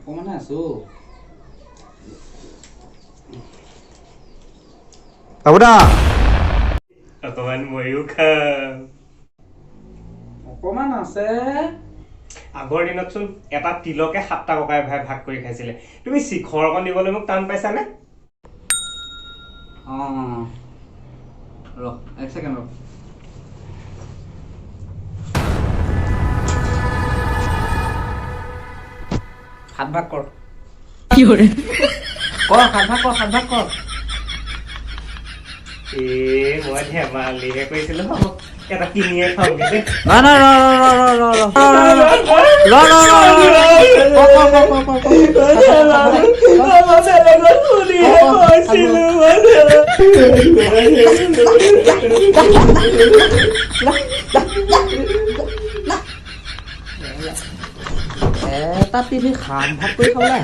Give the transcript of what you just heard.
অকণমান আছো বাবুদা অকমান ময়ো খাম অকণমান আছে আগৰ দিনতচোন এটা তিলকে 7টা ককাই ভাই ভাগ কৰি খাইছিলে তুমি শিখৰ অকণ দিবলৈ মোক টান পাইছানে অঁ ৰ এক ছেকেণ্ড ৰ সাত ভাগ কৰ সাত ভাগ কৰ মই ধেমালিহে কৰিছিলো হ'ব এটা কিনিয়ে খাওঁগে দেই নাই এটা টিভি খাম ভাগ কৰি খাবলে